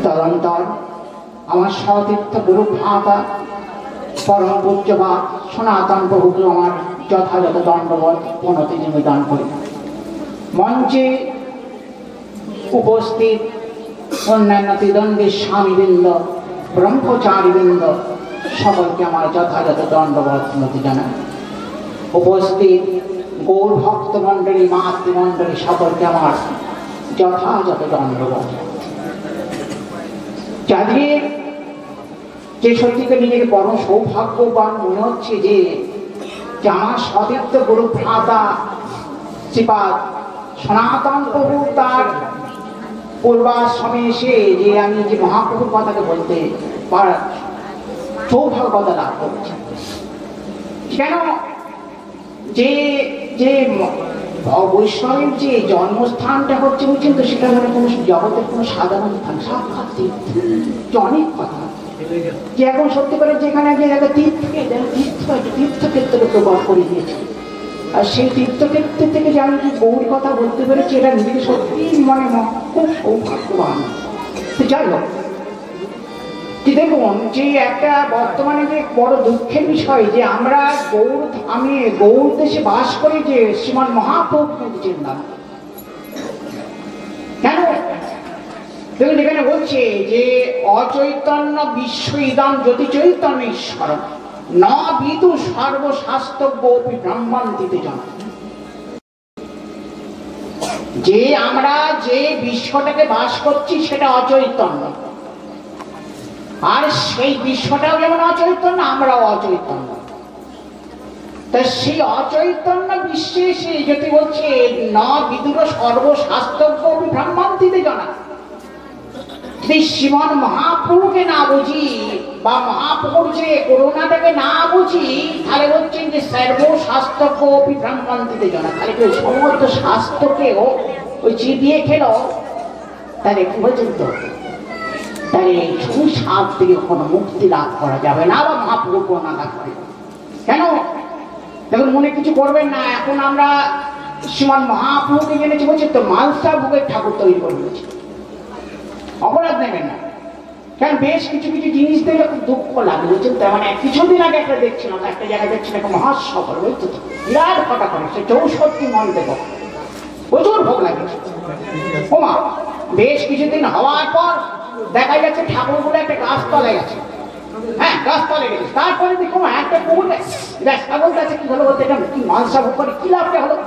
তদন্তর আমার সতীর্থ গুরু ভ্রাতা পরম পূজ্যবাদ সনাতন প্রভুকে আমার যথাযথ দণ্ডবত প্রণতি নিবেদন করি। মঞ্চে উপস্থিত অন্যান্য ত্রিদণ্ডী স্বামীবৃন্দ, ব্রহ্মচারীবৃন্দ, সকলকে আমার যথাযথ দণ্ডবত প্রণতি জানাই। উপস্থিত গৌর ভক্তমণ্ডলী, মাতৃমণ্ডলী, সকলকে আমার যথাযথ দণ্ডবত। যাদের যে সত্যিকে নিজেকে বড় সৌভাগ্যবান মনে হচ্ছে যে আমার সতীর্থ গুরু ভ্রাতা শ্রীপাদ সনাতন প্রভু তার পূর্বাশ্রমে এসে যে আমি যে মহাপ্রভুর কথাকে বলতে পারার সৌভাগ্যতা লাভ করছি। কেন যে যে বৈষ্ণবের যে জন্মস্থানটা হচ্ছে বুঝছেন তো, সেটা মানে কোনো জগতের কোনো সাধারণ স্থান, সাক্ষাৎ তীর্থ। অনেক কথা যে এখন সত্যি করে যেখানে যে জায়গায় তীর্থক্ষেত্রকে প্রভাব করে দিয়েছে, আর সেই তীর্থক্ষেত্র থেকে যে আমি বহু কথা বলতে পেরেছি, এটা নিজেকে সত্যি মনে খুব সৌভাগ্যবান। যাই হোক, যে দেখুন যে একটা বর্তমানে যে বড় দুঃখের বিষয় যে আমরা গৌর দেশে বাস করি, যে শ্রীমান মহাপ্রভু কিন্তু চিন্তান কেন দেখুন এখানে বলছে যে অচৈতন্য বিশ্ব ইদম জ্যোতি চৈতন্য ঈশ্বর ন বিদু সর্বশাস্ত্রজ্ঞ ব্রহ্মান্তিতে জন। যে আমরা যে বিশ্বটাকে বাস করছি সেটা অচৈতন্য, আর সেই বিশ্বটাও যেমন অচৈতন্য, আমরাও অচৈতন্য। তা সেই অচৈতন্য বিশ্বে সে যদি বলছে ন বিদুর সর্বশাস্ত্রজ্ঞ ব্রহ্মান্তিতে জানা, যদি শ্রীমান মহাপ্রভুকে না বুঝি বা মহাপ্রভুর যে করুণাটাকে না বুঝি, তাহলে বলছেন যে সর্বশাস্ত্রজ্ঞ ব্রহ্মান্তিতে জানা। তাহলে কেউ সমস্ত শাস্ত্রকেও ওই চিবিয়ে খেল, তাহলে কি বলছেন তো, তাহলে এই সুসাপ থেকে কোনো মুক্তি লাভ করা যাবে না বা মহাপ্রভু করুণা লাভ করে। কেন দেখুন মনে কিছু করবেন না, এখন আমরা শ্রীমান মহাপ্রভুকে জেনেছি বলছে তো মালসা ভোগের ঠাকুর তৈরি করে দিয়েছি, অপরাধ নেবেন না। কারণ বেশ কিছু কিছু জিনিস দেখলে খুব দুঃখ লাগে বুঝছেন। তেমন কিছুদিন আগে একটা দেখছিলাম, একটা জায়গায় দেখছিলাম একটা মহাসফল বুঝছো তো, বিরাট কথা করে সে 64 মন দেব, প্রচুর ভোগ লাগেছে। ওমা বেশ কিছুদিন হওয়ার পর দেখা যাচ্ছে ঠাকুরগুলো একটা গাছতলে গেছে, হ্যাঁ গাছতলে গেছে। তারপরে দেখুন একটা পুকুর ছাগল গাছে কি হলো বলতে, এটা কি মালসা ভোগ করে কি লাভটা হলো?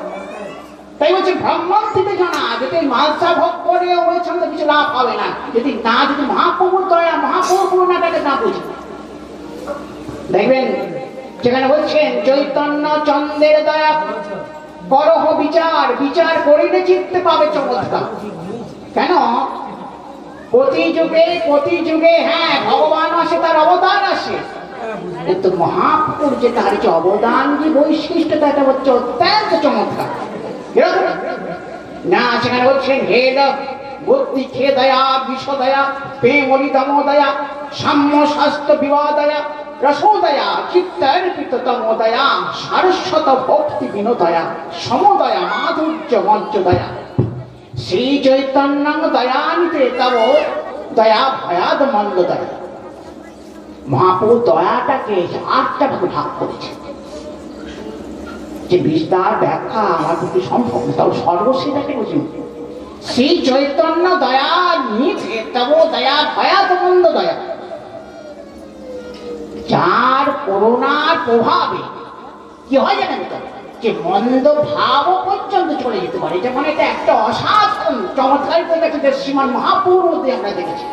তাই বলছে ব্রহ্মান্তিতে জানা, যদি মালসা ভোগ করে ওইখান থেকে কিছু লাভ হবে না, যদি মহাপ্রভুর দয়া মহাপ্রভুর করুণাটাকে না বুঝি। দেখবেন যেখানে বলছেন চৈতন্য চন্দ্রের দয়া করহ বিচার, বিচার করিলে চিত্তে পাবে চমৎকার। কেন প্রতি যুগে হ্যাঁ ভগবান আসে, তার অবদান আসে, কিন্তু মহাপ্রভুর যে তার যে অবদান যে বৈশিষ্ট্যটা, এটা হচ্ছে অত্যন্ত চমৎকার। না সেখানে বলছেন হেদ বুদ্ধি খে দয়া বিষ দয়া প্রেমরি দম দয়া সাম্য স্বাস্থ্য বিবাহ দয়া রসোদয়া চিত্তার্পিত তম দয়া সারস্বত ভক্তি বিনোদয়া সমদয়া মাধুর্য মঞ্চ দয়া শ্রী চৈতন্য দয়ানিতে তব দয়া ভয়াদ মন্দ দয়া। মহাপ্রভু দয়াটাকে 8টা ভাগে ভাগ করেছে, যে বিস্তার ব্যাখ্যা আমার পক্ষে সম্ভব না, তাও সর্বশেষটাকে বুঝুন। শ্রী চৈতন্য দয়া নিধে তব দয়া ভয়াত মন্দ দয়া, যার করুণার প্রভাবে কি হয় জানেন তো, যে মন্দ ভাবও পর্যন্ত চলে যেতে পারে। যেমন এটা একটা অসাধারণ চমৎকার করে গেছে শ্রীমান মহাপ্রভুর মধ্যে আমরা দেখেছি,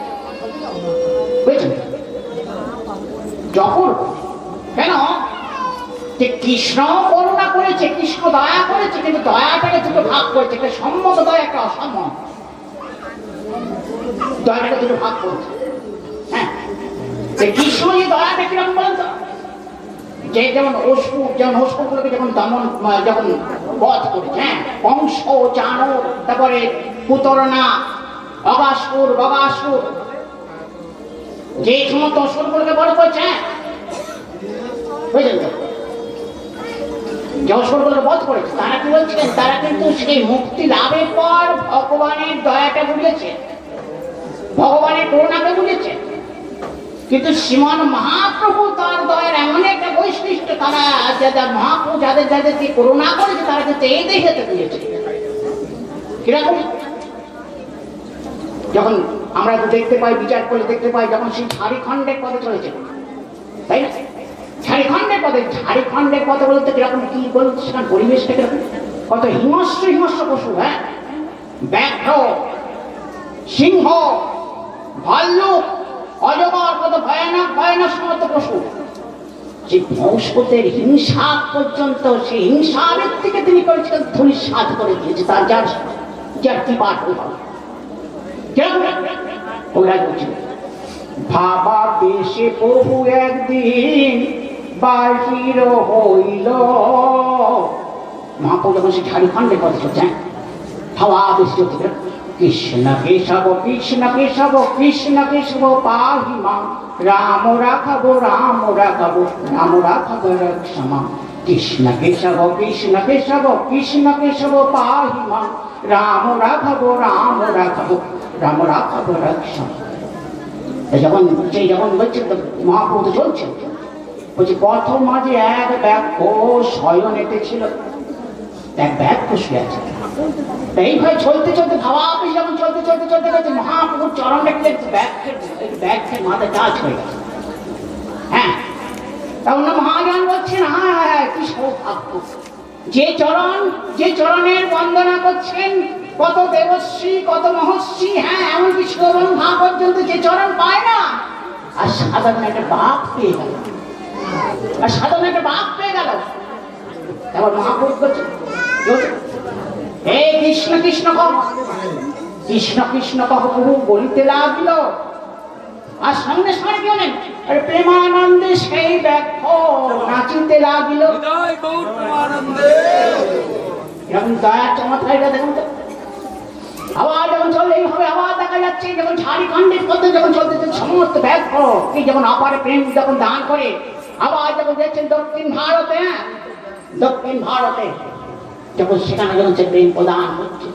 বুঝছেন যখন কেন যে কৃষ্ণ করুণা করেছে, কৃষ্ণ দয়া করেছে, কিন্তু দয়াটাকে দুটো ভাগ করেছে, একটা সম্মত দয়া, একটা অসম্মত দয়াটাকে দুটো ভাগ করেছে। হ্যাঁ কৃষ্ণ এই দয়াটা কিরকম বলেন তো, যে যেমন অসুরগুলোকে যখন দমন যখন বধ করেছে, হ্যাঁ কংস চাণর, তারপরে পুতরনা অগাসুর বগাসুর, যে সমস্ত অসুরগুলোকে বধ করেছে, বুঝলেন তো, যে অসুরগুলো বধ করেছে, তারা কি বলছেন, তারা কিন্তু সেই মুক্তি লাভের পর ভগবানের দয়াটা বুঝেছে, ভগবানের করুণাকে বুঝেছেন, কিন্তু শ্রীমান মহাপ্রভু তার দয়ের এমন একটা বৈশিষ্ট্য, তারা মহাপ্রভু যাদের যাদেরকে করুণা করেছে তারা কিন্তু এই দেখেতে বুঝেছে। কিরকম? যখন আমরা দেখতে পাই, বিচার করে দেখতে পাই, যখন সেই ঝাড়খণ্ডের পথে চলেছে, তাই না? ঝাড়খণ্ডের পথে বলতে কিরকম, কি বলছে সেখানে পরিবেশটা কিরকম, কত হিংস্র হিংস্র পশু, হ্যাঁ, ব্যাঘ্র, সিংহ, ভাল্লুক, অজগর, কত ভয়ানক ভয়ানক সমস্ত পশু। যে বংশপতের হিংসা পর্যন্ত, সেই হিংসার থেকে তিনি করেছিলেন ধূলিসাৎ করে দিয়েছে, তার যার কি পাঠ ওরা বলছিল, ভাবা বেশে প্রভু একদিন বাহির হইল। মহাপ্রভু যখন সে ঝাড়খণ্ডের কথা চলছে, ভাবা বেশি চলছে, কৃষ্ণ কেশব কৃষ্ণ কেশব কৃষ্ণ কেশব পাহি মা, রাম রাঘব রাম রাঘব রাম রাঘব রক্ষমা, কৃষ্ণ কেশব কৃষ্ণ কেশব কৃষ্ণ কেশব পাহি মা, রাম রাঘব রাম রাঘব রাম রাঘব রক্ষমা। যখন বলছে মহাপ্রভু চলছে, বলছে প্রথম মাঝে এক ব্যাঘ্র শয়নেতে ছিল, এক ব্যাঘ্র শুয়ে আছে। এইভাবে চলতে চলতে ভাবাবেশ যখন চলতে চলতে চলতে গেছে, মহাপ্রভুর চরণটা ব্যাঘ্রের মাথায় টাচ হয়ে গেছে। হ্যাঁ, তখন মহাজন বলছেন, হ্যাঁ কি সৌভাগ্য, যে চরণের বন্দনা করছেন কত দেবশ্রী কত মহর্ষি, হ্যাঁ এমনকি শ্রবণ ভাব পর্যন্ত যে চরণ পায় না। আর সাধারণ একটা বাঘ পেয়ে গেল, এবার মহাপ্রভু বলছেন, হে কৃষ্ণ কৃষ্ণ কহ, কৃষ্ণ কৃষ্ণ কহ প্রভু বলিতে লাগল। আর সঙ্গে সঙ্গে কি হলেন, প্রেমানন্দে সেই ব্যাঘ্র নাচিতে লাগিল। এরকম দয়ার চমৎকার দেখুন তো। আবার যখন চলে এইভাবে আবার দেখা যাচ্ছে, যখন ঝাড়খণ্ডের পথে যখন চলতে সমস্ত ব্যাঘ্র যখন অপারে প্রেম যখন দান করে, আবার যখন দেখছেন দক্ষিণ ভারতে, দক্ষিণ ভারতে যখন সেখানে যখন সে প্রেম প্রদান হচ্ছে,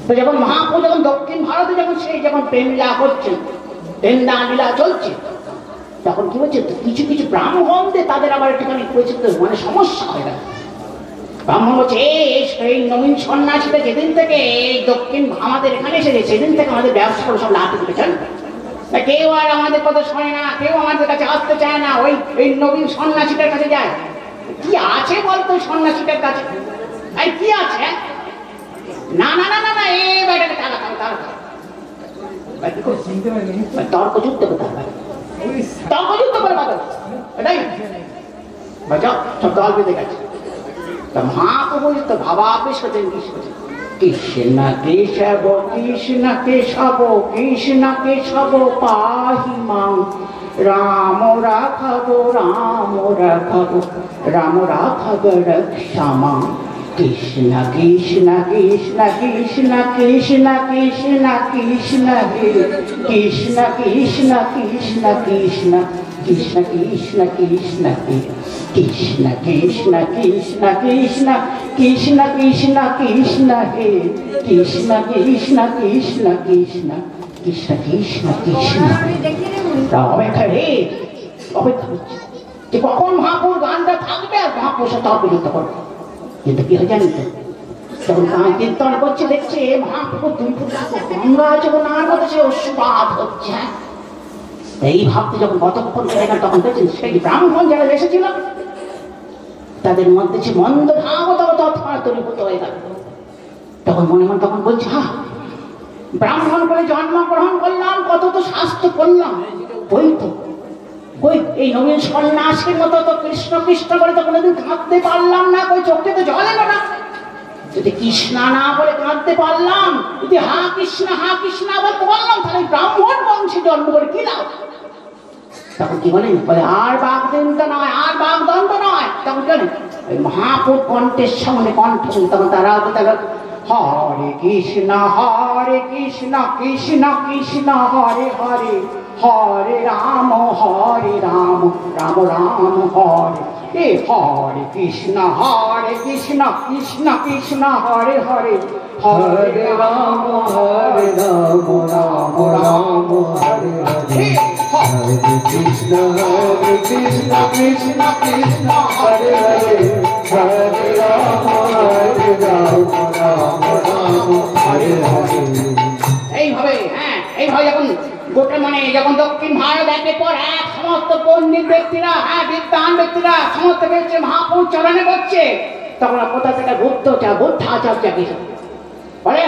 তো যখন মহাপ্রভু যখন দক্ষিণ ভারতে যখন সেই যখন প্রেম লীলা করছেন, প্রেম দান লীলা চলছে, তখন কি হচ্ছে, কিছু কিছু ব্রাহ্মণদের তাদের আবার একটুখানি পরিচিত মানে সমস্যা হয়ে গেল। ব্রাহ্মণ বলছে, এই নবীন সন্ন্যাসীটা যেদিন থেকে এই দক্ষিণ আমাদের এখানে এসেছে, সেদিন থেকে আমাদের ব্যবসা করে সব লাভ উঠেছেন, কেউ আর আমাদের কথা শোনে না, কেউ আমাদের কাছে আসতে চায় না, ওই নবীন সন্ন্যাসীটার কাছে যায়। কি আছে বলতো সন্ন্যাসীটার কাছে, কি আছে? না না না না না, এই বেটাকে তারা তর্কযুদ্ধ করতে হবে, তর্কযুদ্ধ করে পাবে, এটাই সব দল বেঁধে গেছে। মহাপ্রভু তো ভাবাবেশ হতেন, কৃষ্ণ কেশব কৃষ্ণ কেশব কৃষ্ণ কেশব পাহি মাং, রাম রাঘব রাম রাঘব রাম রাঘব রক্ষমা, কৃষ্ণ কৃষ্ণ কৃষ্ণ কৃষ্ণ কৃষ্ণ কৃষ্ণ কৃষ্ণ হে কৃষ্ণ কৃষ্ণ কৃষ্ণ কৃষ্ণ কৃষ্ণ কৃষ্ণ কৃষ্ণ হে কৃষ্ণ কৃষ্ণ কৃষ্ণ কৃষ্ণ কৃষ্ণ কৃষ্ণ কৃষ্ণ হে কৃষ্ণ কৃষ্ণ কৃষ্ণ কৃষ্ণ কৃষ্ণ কৃষ্ণ কৃষ্ণ। অপেক্ষা রে, অপেক্ষা হচ্ছে যে কখন মহাপুর গানটা থাকবে আর মহাপুর সাথে তর্কযুদ্ধ করবে। কিন্তু কি হয় জানি তো, যখন গান কীর্তন করছে দেখছে মহাপ্রভু দুই গঙ্গা যখন আর করছে অশ্রুপাত হচ্ছে, এই ভাবতে যখন কতক্ষণ দেখেন, তখন দেখছেন সেই ব্রাহ্মণ যারা এসেছিল তাদের মধ্যে যে মন্দ ভাব তৎপরীভূত হয়ে গেল। তখন মনে মনে তখন বলছে, হ্যাঁ ব্রাহ্মণ করে জন্মগ্রহণ করলাম, কত তো শাস্ত্র করলাম, বই তো কই এই নবীন সন্ন্যাসীর মতো তো কৃষ্ণ কৃষ্ণ করে তো কোনোদিন কাঁদতে পারলাম না, কই চোখে তো জল এলো না। যদি কৃষ্ণ না বলে কাঁদতে পারলাম, যদি হা কৃষ্ণ বলতে পারলাম, তাহলে ব্রাহ্মণ বংশে জন্ম করে কি লাভ? তখন কি বলেন, বলে আর বাগদণ্ড নয়, আর বাগদণ্ড নয়। তখন কি বলেন, ওই মহাপুর কণ্ঠের সামনে কণ্ঠ, তখন তারা হরে কৃষ্ণ কৃষ্ণ কৃষ্ণ হরে হরে, হরে রাম রাম রাম হরে, এ হরে কৃষ্ণ কৃষ্ণ কৃষ্ণ হরে হরে, হরে রাম রাম রাম কৃষ্ণ হরে কৃষ্ণ কৃষ্ণ কৃষ্ণ হরে হরে হরে রাম রাম রাম হরে হরে। এইভাবে হ্যাঁ এইভাবে যখন গোটা মানে যখন দক্ষিণ ভারত একের পর এক সমস্ত পণ্ডিত ব্যক্তিরা বিদ্বান ব্যক্তিরা সমস্ত ব্যক্তি মহাপুরুষ চরণে করছে, তখন কোথা থেকে বুদ্ধাচার্য বলে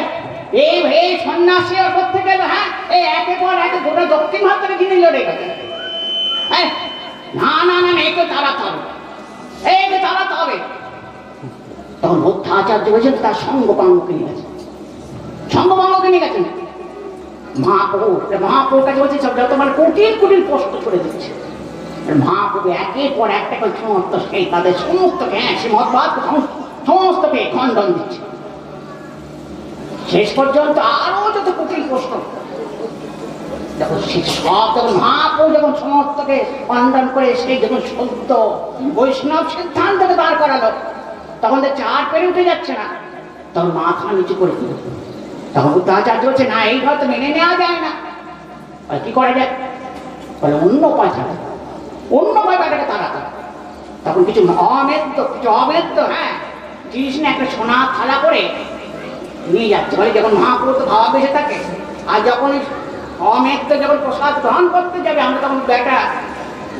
এই সন্ন্যাসী করতে গেল এই একের পর এক গোটা দক্ষিণ ভারত থেকে যিনি লড়ে গেছে। না না না একে তাড়াতে হবে, একে তাড়াতে হবে। তখন বুদ্ধাচার্য বলছেন তার সঙ্গপাঙ্গকে নিয়ে গেছে, সঙ্গপাঙ্গকে নিয়ে গেছেন মহাপ্রভুর কাছে বলছে সব যত মানে কোটির কোটির প্রশ্ন করে দিচ্ছে। মহাপ্রভু একের পর একটা করে সমস্ত সেই তাদের সমস্তকে সে মতবাদ সমস্তকে খণ্ডন দিচ্ছে। শেষ পর্যন্ত আরো যত কঠিন প্রশ্ন যখন সব যখন মহাপ্রভু যখন সমস্তকে খণ্ডন করে সেই যখন সত্য বৈষ্ণব সিদ্ধান্তকে দাঁড় করালো, তখন দেখছে আর পেরে উঠে যাচ্ছে না, তখন মাথা নিচু করে দিল। তখন বুদ্ধাচার্য বলছে না এই ঘর তো মেনে নেওয়া যায় না, কি করা যায়? বলে অন্য উপায় ছাড়া, অন্য উপায় তাদেরকে তাড়াতে। তখন কিছু অবেদ্য জিনিস না একটা সোনা থালা করে নিয়ে যাচ্ছে। বলে যখন মহাপুরুষ তো ভাবা বেঁচে থাকে, আর যখন অমেদ্য যখন প্রসাদ গ্রহণ করতে যাবে আমরা তখন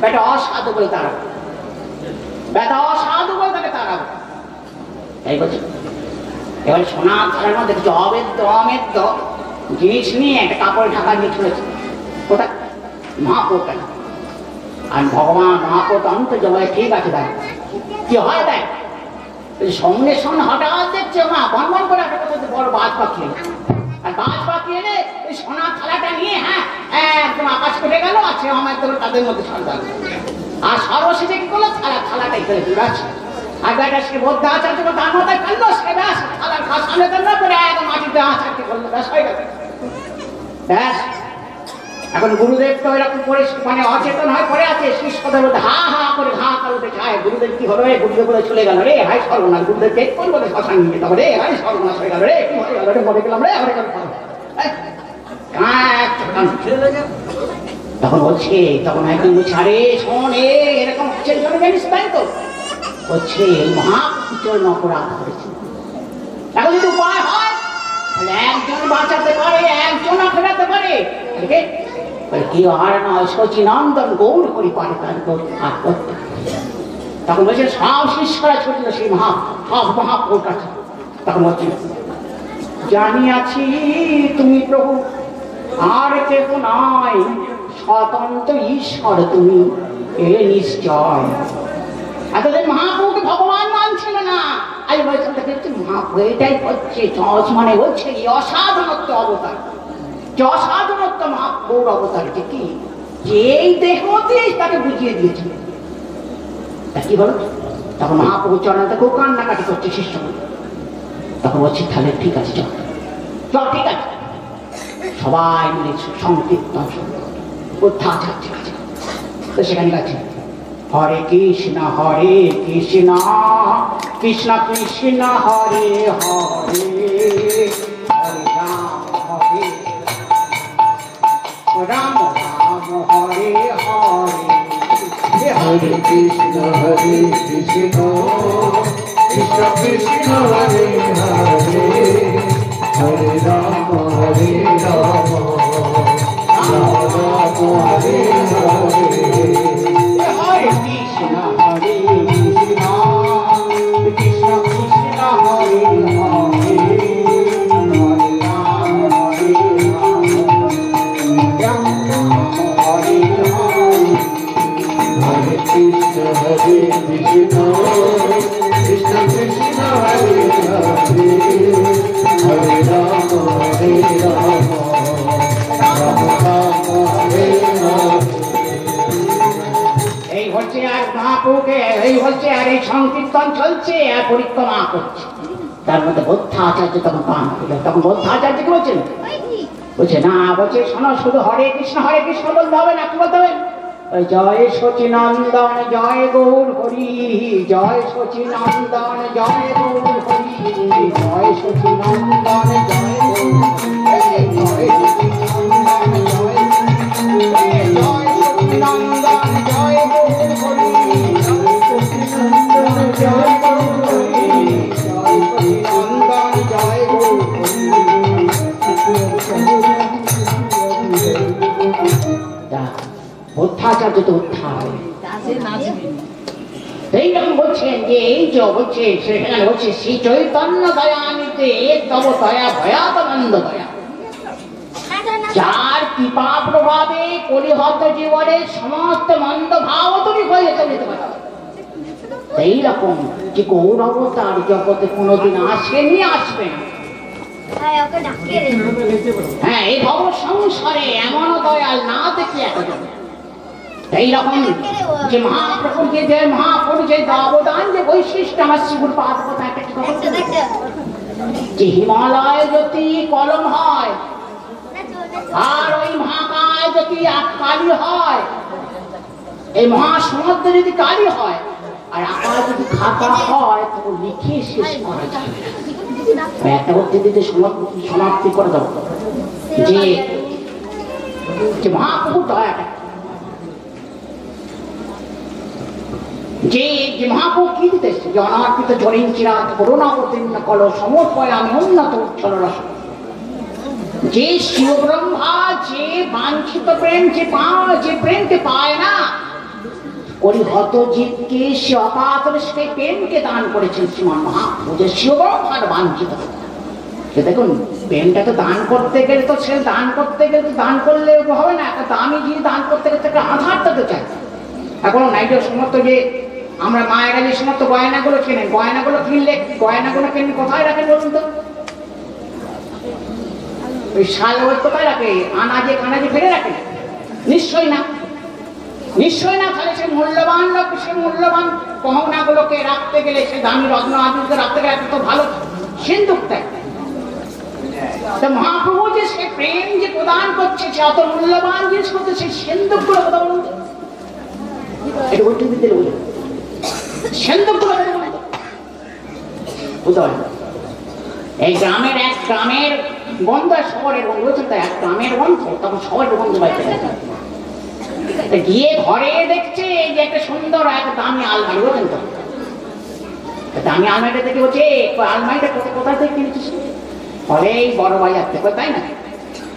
বেটা অসাধু বলে তাড়াবো, বেটা অসাধু বলে তাকে তাড়াবো। এই বলছে এবার সোনা থালার মধ্যে কিছু অমেদ্য জিনিস নিয়ে একটা কাপড়ে ঢাকা নিয়ে চলেছে কোথায়? মহাপুরটা। আর ভগবান মহাপুর অন্ত জবাই ঠিক আছে দেখ কি হয় দেখ, সঙ্গে সঙ্গে হঠাৎ দেখছে মা বনবন করে একটা বড় বাজ পাখি এনে, আর বাজ পাখি এনে ওই সোনার থালাটা নিয়ে একদম আকাশ কেটে গেল। আর সে আমার তাদের মধ্যে সন্তান আর সর্বশেষে কি করলো থালাটাই ফেলে দিল। আর বেটা সে বুদ্ধাচার্য তার মাথায় ফেললো, সে ব্যাস থালার খাস সামনে না করে একদম মাটিতে আচারকে করলো, ব্যাস হয়ে গেল। ব্যাস এখন গুরুদেব তো এরকম করে মানে অচেতন হয়ে পড়ে আছে, শিষ্যদের মধ্যে হা হা করে ঘা করে উঠেছে। গুরুদেব কি হলো রে? গুরুদেব বলে চলে গেল রে, হাই সর্বনাশ। গুরুদেব কে কোন বলে শ্মশান নিয়ে তবে রে, হাই সর্বনাশ হয়ে গেল রে, কি হয়ে গেল রে, মরে গেলাম রে। তখন বলছে, তখন একদিন বলছে আরে শোন এরকম হচ্ছে জানিস তাই তো? বলছে মহাপুরুষ অপরাধ করেছে, এখন যদি উপায় হয় তাহলে একজন বাঁচাতে পারে, একজন ফেরাতে পারে। কি আর নয় শচীনন্দন গৌর করি পারে তার আর করতে। তখন বলছে সব শিষ্যরা ছুটল সেই সব মহাপুরুর কাছে। তখন বলছে জানিয়াছি তুমি প্রভু আর কেহ নয়, স্বতন্ত্র ঈশ্বর তুমি এ নিশ্চয়। এতদিন মহাপ্রভুকে ভগবান মানছিল না, আজ বলছেন মহাপ্রভু এটাই হচ্ছে মানে হচ্ছে এই অসাধারণত্ব অবতার, যে অসাধারণত্ব মহাপ্রভুর অবতার যে কি যে এই দেহতে তাকে বুঝিয়ে দিয়েছিল। তা কি বলো? তখন মহাপ্রভু চরণে খুব কান্নাকাটি করছে শিষ্য। তখন বলছি তাহলে ঠিক আছে চল চল ঠিক আছে, সবাই মিলে সংকীর্তন বুদ্ধাচার্য কাছে। তো সেখানে গেছে হরে কৃষ্ণ কৃষ্ণ কৃষ্ণ হরে হরে, হরে রাম রাম হরে হরে। হরে কৃষ্ণ কৃষ্ণ কৃষ্ণ হরে হরে, হরে রাম রাম হরে হরে। হরে কৃষ্ণ কৃষ্ণ কৃষ্ণ হরে হরে, হরে রাম রাম হরে হরে। হরে কৃষ্ণ কৃষ্ণ কৃষ্ণ হরে হরে, হরে রাম রাম হরে হরে। এই হচ্ছে আর মহাপ্রভুকে এই হচ্ছে আর এই সংকীর্তন চলছে আর পরিক্রমা করছে। তার মধ্যে বুদ্ধাচার্য তখন পান করল। তখন বুদ্ধাচার্য কি বলছেন? বলছে না, বলছে শোনো শুধু হরে কৃষ্ণ বলতে হবে না, কি বলতে হবে? জয় সচিনন্দন জয় গৌর হরি, জয় সচিনন্দন জয় গৌর হরি, জয় সচিনন্দন জয় গৌর হরি, জয় সচিনন্দন জয় সচিনন্দন অত্যাচার যদি উদ্ধার হবে। এইরকম বলছেন যে এই যে বলছে সেখানে বলছে শ্রী চৈতন্য দয়ানিতে তব দয়া ভয়াতনন্দ দয়া, যার কৃপা প্রভাবে কলিহত জীবনের সমস্ত মন্দ ভাব তুমি হয়ে চলিতে পারো। এইরকম যে গৌরবতার জগতে কোনোদিন আসেনি, আসবে না। হ্যাঁ, এই ভব সংসারে এমন দয়াল না দেখি এখন। এইরকম যে মহাপ্রভুকে যে মহাপুরুষ যে অবদান যে বৈশিষ্ট্য আমার শ্রীগুরু পাদ কথা যে হিমালয় যদি কলম হয় আর ওই মহাকায় যদি কালি হয়, এই মহাসমুদ্র যদি কালি হয় আর আকাশ যদি খাতা হয় তখন লিখে শেষ করা যায়। একটা বক্তৃতাতে সমাপ্তি করে দেব যে মহাপ্রভু দয়াটা যে মহাপ্রভু কি দিতেছে যে অনার্পিত জরিন চিরাত করোনা অবতীর্ণ কল সমর্পয় আমি উন্নত উচ্ছল রস, যে শিব ব্রহ্মা যে বাঞ্ছিত প্রেম যে প্রেমকে পায় না, ওই হত জীবকে সে অকাতরে সে প্রেমকে দান করেছেন শ্রীমান মহাপ্রভু, যে শিব ব্রহ্মার বাঞ্ছিত। দেখুন প্রেমটা তো দান করতে গেলে তো সে দান করতে গেলে তো দান করলে হবে না, একটা দামি জিনিস দান করতে গেলে একটা আধারটা তো চাই। এখন নাইটের সমস্ত যে আমরা মায়েরা যে সমস্ত গয়নাগুলো কেনেন, গয়নাগুলো কিনলে গয়নাগুলো কিনে কোথায় রাখেন বলুন তো? ওই শাল ওই কোথায় রাখে? আনাজে কানাজে ফেলে রাখে? নিশ্চয়ই না, নিশ্চয়ই না। তাহলে সে মূল্যবান লোক, সে মূল্যবান গহনাগুলোকে রাখতে গেলে, সে দামি রত্ন আদিকে রাখতে গেলে তো ভালো সিন্ধুক দেয়। মহাপ্রভু যে সে প্রেম যে প্রদান করছে, সে অত মূল্যবান জিনিস করছে, সেই সিন্ধুক গুলো কথা বলুন তো। এটা বলতে দিতে সিন্ধুক গুলো বুঝতে পারেন। এই গ্রামের এক গ্রামের বন্ধু আর শহরের বন্ধু হচ্ছে, এক গ্রামের বন্ধু তখন শহরের বন্ধু বাড়িতে গিয়ে ঘরে দেখছে যে একটা সুন্দর এক দামি আলমারি, বলছেন তো দামি আলমারিটা দেখে বলছে আলমারিটা কোথা থেকে কিনেছিস? বলে এই বড় বাজার থেকে। তাই না?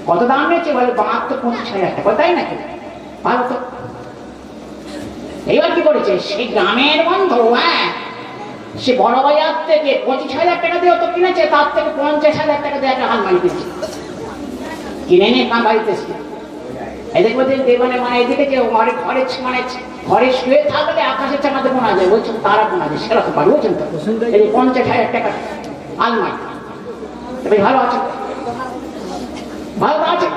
কত দাম নিয়েছে? বলে ৭২-২৫,০০০ টাকা। তাই নাকি? ভালো তো। এইবার কি করেছে সেই গ্রামের বন্ধু, হ্যাঁ সে বড় বাজার থেকে ২৫,০০০ টাকা দিয়ে তো কিনেছে, তার থেকে ৫০,০০০ টাকা দিয়ে একটা আলমারি কিনেছে, কিনে নিয়ে বাড়িতে এদিকে বলছেন দেবনে মানে এদিকে যে ঘরে ঘরে শুয়ে থাকলে আকাশের চাকাতে বোনা যায়, বলছেন তারা বোনা যায়, সেরকম পারি। বলছেন তো এই ৫০,০০০ টাকা আলমারি। তবে ভালো আছে, ভালো আছে।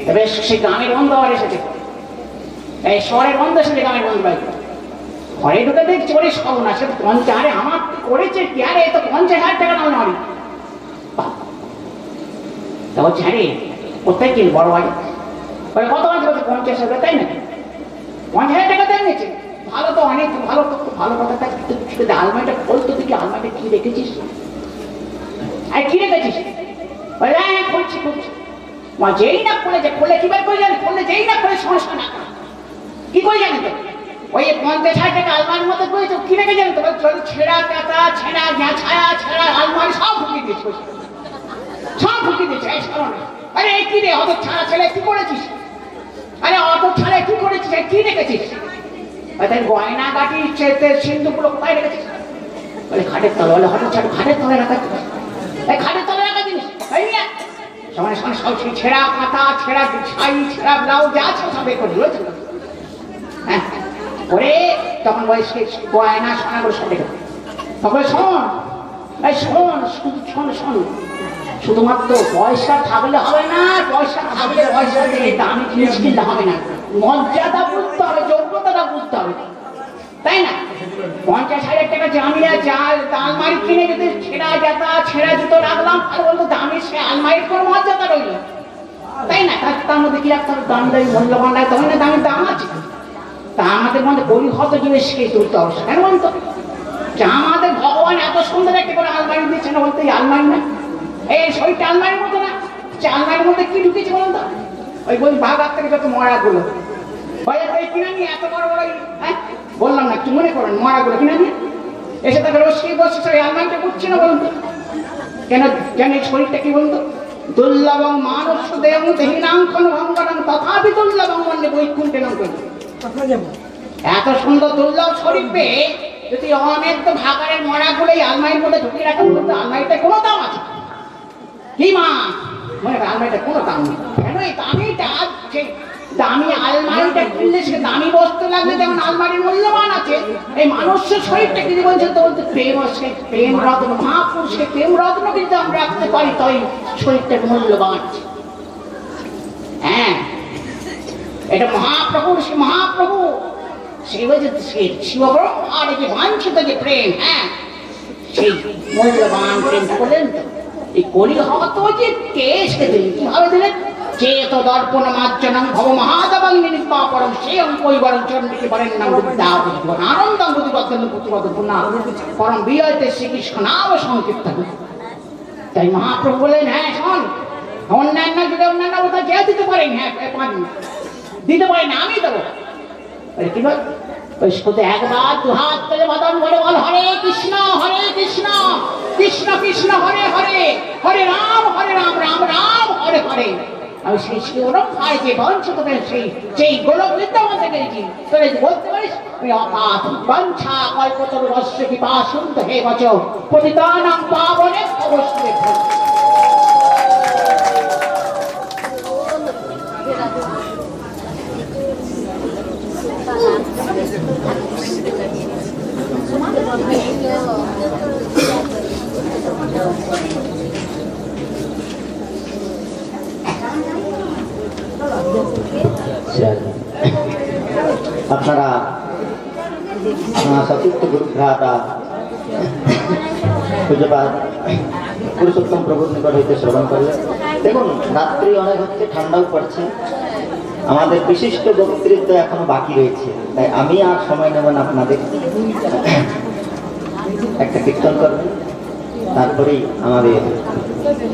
তবে সে গ্রামের বন্ধু আবার এসেছে, এই শহরের বন্ধু এসেছে গ্রামের বন্ধু বাড়িতে। ঘরে ঢুকে দেখছি ওরে সব না, সে ৫০,০০০ আমার করেছে কি? আরে তো ৫০,০০০ টাকা নাও নেওয়ারি। তা বলছে আরে কোথায় কিন? বড় ভাই। বলে কত আছে? বলছে ৫০,০০০। তাই নাকি? ৫০,০০০ টাকা দিয়ে নিয়েছে। ভালো তো, অনেক ভালো তো, ভালো কথা। আলমারিটা খোলতো দেখি, আলমারিটা কি রেখেছিস? আর কি রেখেছিস? বলে হ্যাঁ খুলছি। যেই না খুলেছে, খুলে কি বার করে জানি? খুললে যেই না খুলে সমস্যা না কি করে জানি তো? ওই ৫০,০০০ টাকা আলমারির মধ্যে করেছে, কি রেখে জানি তো? ছেঁড়া কাটা, ছেঁড়া ছায়া, ছেঁড়া আলমারি সব ঢুকিয়ে দিয়েছে, সব ঢুকিয়ে দিয়েছে এই কারণে। আরে কি রে অত ছাড়া ছেলে কি করেছিস? আরে অত ছাড়া কি করেছিস? কি রেখেছিস? তাই গয়না গাটি সিন্ধুগুলো কোথায় রেখেছিস? বলে খাটের তলে। বলে হঠাৎ ছাড় খাটের তলে রাখা, এই খাটের তলে রাখা জিনিস সঙ্গে সঙ্গে সব ছেঁড়া কাঁথা, ছেঁড়া শাড়ি, ছেঁড়া ব্লাউজ যা আছে সব বের করে দিয়েছে। হ্যাঁ ওরে তখন বয়সে গয়না সোনাগুলো সব রেখে। তখন শোন, এই শোন, শোন শোন, শুধুমাত্র পয়সা থাকলে হবে না, পয়সা থাকলে পয়সা দামি জিনিস কিনলে হবে না, মর্যাদা বুঝতে হবে, যোগ্যতাটা বুঝতে হবে। তাই না? ৫০,০০০ টাকা জামিয়া চাল আলমারি কিনে যদি ছেঁড়া জাতা, ছেঁড়া জুতো রাখলাম, আর বলতো দামি সে আলমারির কোন মর্যাদা রইল? তাই না? তার মধ্যে কি রাখতে হবে? দামি দামি মূল্যবান রাখতে হবে না, দামের দাম আছে। তা আমাদের মধ্যে পরিহত জিনিসকে তুলতে হবে। কেন বলতো যে আমাদের ভগবান এত সুন্দর একটা করে আলমারি দিচ্ছে না, বলতে এই আলমারি না, এই শরীরটা আলমারির মতো না, সে আলমারির মধ্যে কি ঢুকেছে বলুন তো? ওই বই বাগার থেকে যত মরাগুলো কিনে নিয়ে এত বড় বড়, হ্যাঁ বললাম না কি মনে করেন, মরাগুলো কিনে নিয়ে এসে তাকে রসি বসে সেই আলমারিটা করছি না বলুন তো? কেন এই শরীরটা কি বলুন তো? দুর্লভ মানব সুদে দেহং দেহিনাঙ্খন ভঙ্গনাং তথাপি দুর্লভং মন্যে বৈকুণ্ঠেনং করি। এত সুন্দর দুর্লভ শরীর পেয়ে যদি অনেক তো ভাগাড়ের মরাগুলোই আলমারির মধ্যে ঢুকে রাখা বলতো আলমারিতে কোনো দাম আছে কি মা? মনে হয় আলমারিটা কোনো দাম নেই। কেন এই দামিটা সেই দামি আলমারিটা কিনলে সে দামি বস্তু লাগলে যেমন আলমারির মূল্যবান আছে, এই মানুষের শরীরটা কিন্তু বলছে তো বলতে প্রেম, সেই প্রেম রত্ন মহাপুরুষকে প্রেম রত্ন কিন্তু আমরা রাখতে পারি, তাই শরীরটার মূল্যবান আছে। হ্যাঁ, এটা মহাপ্রভু, সে মহাপ্রভু সেই বলছে শিবব্রহ্মার যে বাঞ্ছিত যে প্রেম, হ্যাঁ সেই মূল্যবান প্রেমটা করলেন। তো এই কলি হত যে কে এসে দিলেন, কিভাবে দিলেন? চেত দর্পণ মার্জনং ভব মহাদেবং নির্বাপরং সেয়ং কৈবরং চন্ডিকে বরেন নাম বুদ্ধা বুদ্ধ আনন্দং বুদ্ধিবদ্ধন প্রতিবদ্ধ পুনা পরম বিয়তে শ্রীকৃষ্ণ নাম সংকীর্তন। তাই মহাপ্রভু বললেন, হ্যাঁ শোন, অন্যান্য যদি অন্যান্য কোথাও যে দিতে পারেন, হ্যাঁ দিতে পারেন, আমি দেবো। কি বল? ওই শুধু একবার দুহাত তুলে বদন করে বল হরে কৃষ্ণ কৃষ্ণ কৃষ্ণ হরে হরে, হরে রাম রাম রাম হরে হরে। আমি সেই শিবরক্ষায় যে বঞ্চিত সেই গোলক বিদ্যমান দেখেছি, তোরা বলতে পারিস আমি অকাত বঞ্ছা কল্পতর বর্ষ কৃপা শুনতে হে বচ পতিতানাং পাবনে অবশ্যই। আপনারা সতীর্থ গুরুভ্রাতা পূজ্যপাদ পুরুষোত্তম প্রভুর নিকট হইতে শ্রবণ করলেন। দেখুন, রাত্রি অনেক হচ্ছে, ঠান্ডাও পড়ছে, আমাদের বিশিষ্ট বক্তৃত্ব এখনো বাকি রয়েছে, তাই আমি আর সময় নেব না। আপনাদের একটা কীর্তন করবেন, তারপরেই আমাদের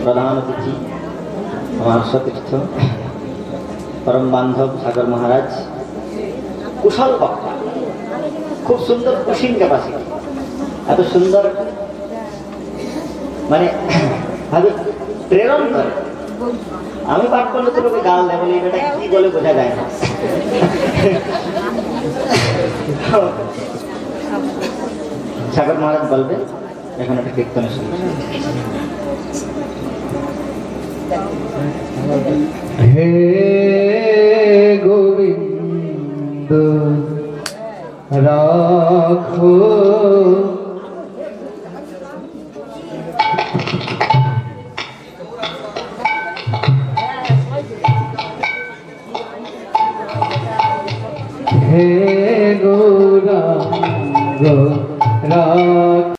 প্রধান অতিথি আমার সতীর্থ পরম বান্ধব সাগর মহারাজ, কুশল বক্তা, খুব সুন্দর কুশিন ক্যাপাসিটি, এত সুন্দর মানে ভাবে প্রেরণ করে। আমি পাঠ করলে তো লোকে গাল দেয়, বলে এটা কি বলে বোঝা যায় না। সাগর মহারাজ বলবেন এখন একটা কীর্তনের শুনছি। হে গোবিন্দ রাখো হে গৌরাঙ্গ রাখো